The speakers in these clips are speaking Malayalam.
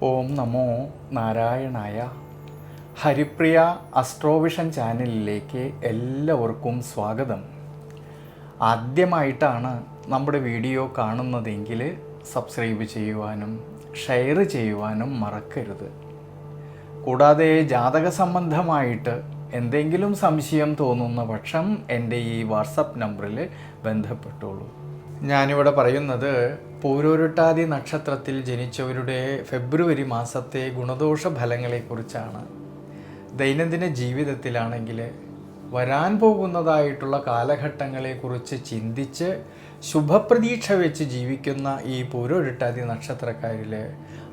ഓം നമോ നാരായണായ. ഹരിപ്രിയ അസ്ട്രോവിഷൻ ചാനലിലേക്ക് എല്ലാവർക്കും സ്വാഗതം. ആദ്യമായിട്ടാണ് നമ്മുടെ വീഡിയോ കാണുന്നതെങ്കിൽ സബ്സ്ക്രൈബ് ചെയ്യുവാനും ഷെയർ ചെയ്യുവാനും മറക്കരുത്. കൂടാതെ ജാതക സംബന്ധമായിട്ട് എന്തെങ്കിലും സംശയം തോന്നുന്ന പക്ഷം എൻ്റെ ഈ വാട്സപ്പ് നമ്പറിൽ ബന്ധപ്പെട്ടോളൂ. ഞാനിവിടെ പറയുന്നത് പൂരോരുട്ടാതി നക്ഷത്രത്തിൽ ജനിച്ചവരുടെ ഫെബ്രുവരി മാസത്തെ ഗുണദോഷ ഫലങ്ങളെക്കുറിച്ചാണ്. ദൈനംദിന ജീവിതത്തിലാണെങ്കിൽ വരാൻ പോകുന്നതായിട്ടുള്ള കാലഘട്ടങ്ങളെക്കുറിച്ച് ചിന്തിച്ച് ശുഭപ്രതീക്ഷ വെച്ച് ജീവിക്കുന്ന ഈ പൂരോരുട്ടാതി നക്ഷത്രക്കാരിൽ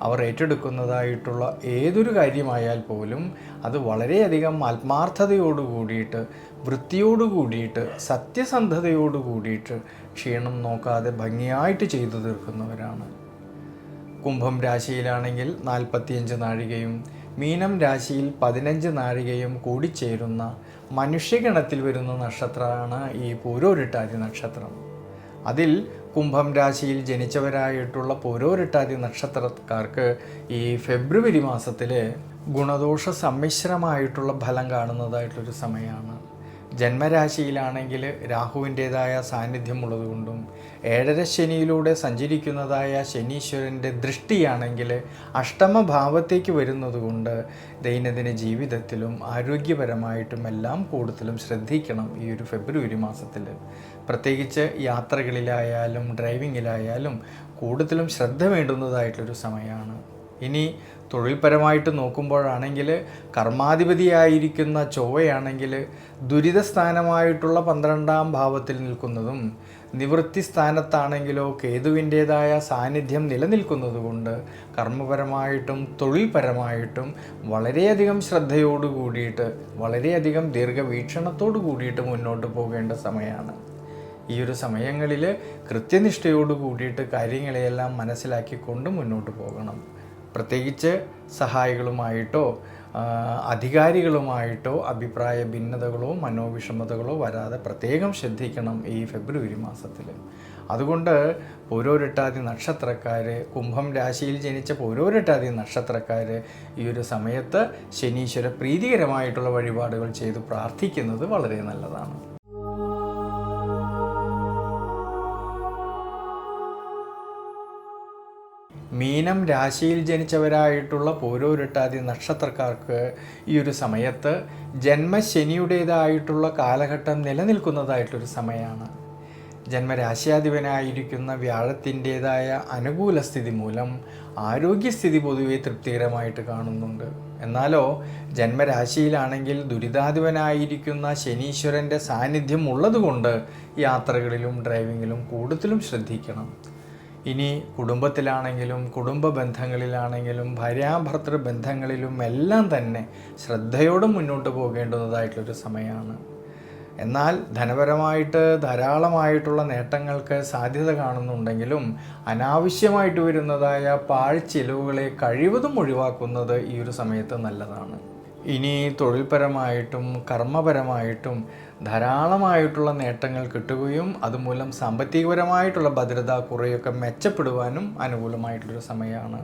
അവർ ഏറ്റെടുക്കുന്നതായിട്ടുള്ള ഏതൊരു കാര്യമായാൽ പോലും അത് വളരെയധികം ആത്മാർത്ഥതയോട് കൂടിയിട്ട്, വൃത്തിയോട് കൂടിയിട്ട്, സത്യസന്ധതയോട് കൂടിയിട്ട്, ക്ഷീണം നോക്കാതെ ഭംഗിയായിട്ട് ചെയ്തു തീർക്കുന്നവരാണ്. കുംഭം രാശിയിലാണെങ്കിൽ 45 നാഴികയും മീനം രാശിയിൽ 15 നാഴികയും കൂടിച്ചേരുന്ന മനുഷ്യഗണത്തിൽ വരുന്ന നക്ഷത്രമാണ് ഈ പൂരോരുട്ടാതി നക്ഷത്രം. അതിൽ കുംഭം രാശിയിൽ ജനിച്ചവരായിട്ടുള്ള പൂരോരുട്ടാതി നക്ഷത്രക്കാർക്ക് ഈ ഫെബ്രുവരി മാസത്തിൽ ഗുണദോഷ സമ്മിശ്രമായിട്ടുള്ള ഫലം കാണുന്നതായിട്ടൊരു സമയമാണ്. ജന്മരാശിയിലാണെങ്കിൽ രാഹുവിൻ്റേതായ സാന്നിധ്യമുള്ളതുകൊണ്ടും 7ര ശനിയിലൂടെ സഞ്ചരിക്കുന്നതായ ശനീശ്വരൻ്റെ ദൃഷ്ടിയാണെങ്കിൽ അഷ്ടമഭാവത്തേക്ക് വരുന്നതുകൊണ്ട് ദൈനംദിന ജീവിതത്തിലും ആരോഗ്യപരമായിട്ടും എല്ലാം കൂടുതലും ശ്രദ്ധിക്കണം ഈ ഒരു ഫെബ്രുവരി മാസത്തിൽ. പ്രത്യേകിച്ച് യാത്രകളിലായാലും ഡ്രൈവിങ്ങിലായാലും കൂടുതലും ശ്രദ്ധ വേണ്ടുന്നതായിട്ടൊരു സമയമാണ്. ഇനി തൊഴിൽപരമായിട്ട് നോക്കുമ്പോഴാണെങ്കിൽ കർമാധിപതിയായിരിക്കുന്ന ചൊവ്വയാണെങ്കിൽ ദുരിതസ്ഥാനമായിട്ടുള്ള 12ാം ഭാവത്തിൽ നിൽക്കുന്നതും നിവൃത്തി സ്ഥാനത്താണെങ്കിലോ കേതുവിൻ്റേതായ സാന്നിധ്യം നിലനിൽക്കുന്നതുകൊണ്ട് കർമ്മപരമായിട്ടും തൊഴിൽപരമായിട്ടും വളരെയധികം ശ്രദ്ധയോടു കൂടിയിട്ട്, വളരെയധികം ദീർഘവീക്ഷണത്തോടു കൂടിയിട്ട് മുന്നോട്ട് പോകേണ്ട സമയമാണ്. ഈ ഒരു സമയങ്ങളിൽ കൃത്യനിഷ്ഠയോട് കൂടിയിട്ട് കാര്യങ്ങളെയെല്ലാം മനസ്സിലാക്കിക്കൊണ്ട് മുന്നോട്ട് പോകണം. പ്രത്യേകിച്ച് സഹായികളുമായിട്ടോ അധികാരികളുമായിട്ടോ അഭിപ്രായ ഭിന്നതകളോ മനോവിഷമതകളോ വരാതെ പ്രത്യേകം ശ്രദ്ധിക്കണം ഈ ഫെബ്രുവരി മാസത്തിൽ. അതുകൊണ്ട് പൂരോരുട്ടാതി നക്ഷത്രക്കാർ, കുംഭം രാശിയിൽ ജനിച്ച പൂരോരുട്ടാതി നക്ഷത്രക്കാർ ഈ ഒരു സമയത്ത് ശനീശ്വര പ്രീതികരമായിട്ടുള്ള വഴിപാടുകൾ ചെയ്ത് പ്രാർത്ഥിക്കുന്നത് വളരെ നല്ലതാണ്. മീനം രാശിയിൽ ജനിച്ചവരായിട്ടുള്ള പൂരോരുട്ടാതി നക്ഷത്രക്കാർക്ക് ഈ ഒരു സമയത്ത് ജന്മശനിയുടേതായിട്ടുള്ള കാലഘട്ടം നിലനിൽക്കുന്നതായിട്ടൊരു സമയമാണ്. ജന്മരാശ്യാധിപനായിരിക്കുന്ന വ്യാഴത്തിൻ്റേതായ അനുകൂല സ്ഥിതി മൂലം ആരോഗ്യസ്ഥിതി പൊതുവെ തൃപ്തികരമായിട്ട് കാണുന്നുണ്ട്. എന്നാലോ ജന്മരാശിയിലാണെങ്കിൽ ദുരിതാധിപനായിരിക്കുന്ന ശനീശ്വരൻ്റെ സാന്നിധ്യം ഉള്ളതുകൊണ്ട് യാത്രകളിലും ഡ്രൈവിങ്ങിലും കൂടുതലും ശ്രദ്ധിക്കണം. ഇനി കുടുംബത്തിലാണെങ്കിലും കുടുംബ ബന്ധങ്ങളിലാണെങ്കിലും ഭാര്യാഭർത്തൃ ബന്ധങ്ങളിലും എല്ലാം തന്നെ ശ്രദ്ധയോടെ മുന്നോട്ട് പോകേണ്ടുന്നതായിട്ടുള്ളൊരു സമയമാണ്. എന്നാൽ ധനപരമായിട്ട് ധാരാളമായിട്ടുള്ള നേട്ടങ്ങൾക്ക് സാധ്യത കാണുന്നുണ്ടെങ്കിലും അനാവശ്യമായിട്ട് വരുന്നതായ പാഴ്ചെലവുകളെ കഴിവതും ഒഴിവാക്കുന്നത് ഈ ഒരു സമയത്ത് നല്ലതാണ്. ഇനി തൊഴിൽപരമായിട്ടും കർമ്മപരമായിട്ടും ധാരാളമായിട്ടുള്ള നേട്ടങ്ങൾ കിട്ടുകയും അതുമൂലം സാമ്പത്തികപരമായിട്ടുള്ള ഭദ്രത കുറേയൊക്കെ മെച്ചപ്പെടുവാനും അനുകൂലമായിട്ടുള്ളൊരു സമയമാണ്.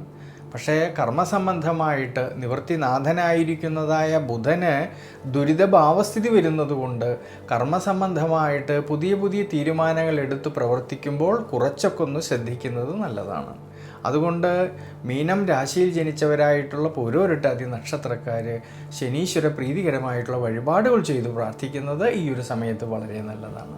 പക്ഷേ കർമ്മസംബന്ധമായിട്ട് നിവൃത്തിനാഥനായിരിക്കുന്നതായ ബുധന് ദുരിതഭാവസ്ഥിതി വരുന്നതുകൊണ്ട് കർമ്മസംബന്ധമായിട്ട് പുതിയ പുതിയ തീരുമാനങ്ങൾ എടുത്ത് പ്രവർത്തിക്കുമ്പോൾ കുറച്ചൊക്കെ ഒന്ന് ശ്രദ്ധിക്കുന്നത് നല്ലതാണ്. അതുകൊണ്ട് മീനം രാശിയിൽ ജനിച്ചവരായിട്ടുള്ള പൂരോരുട്ടാതി നക്ഷത്രക്കാർ ശനീശ്വര പ്രീതികരമായിട്ടുള്ള വഴിപാടുകൾ ചെയ്തു പ്രാർത്ഥിക്കുന്നത് ഈ ഒരു സമയത്ത് വളരെ നല്ലതാണ്.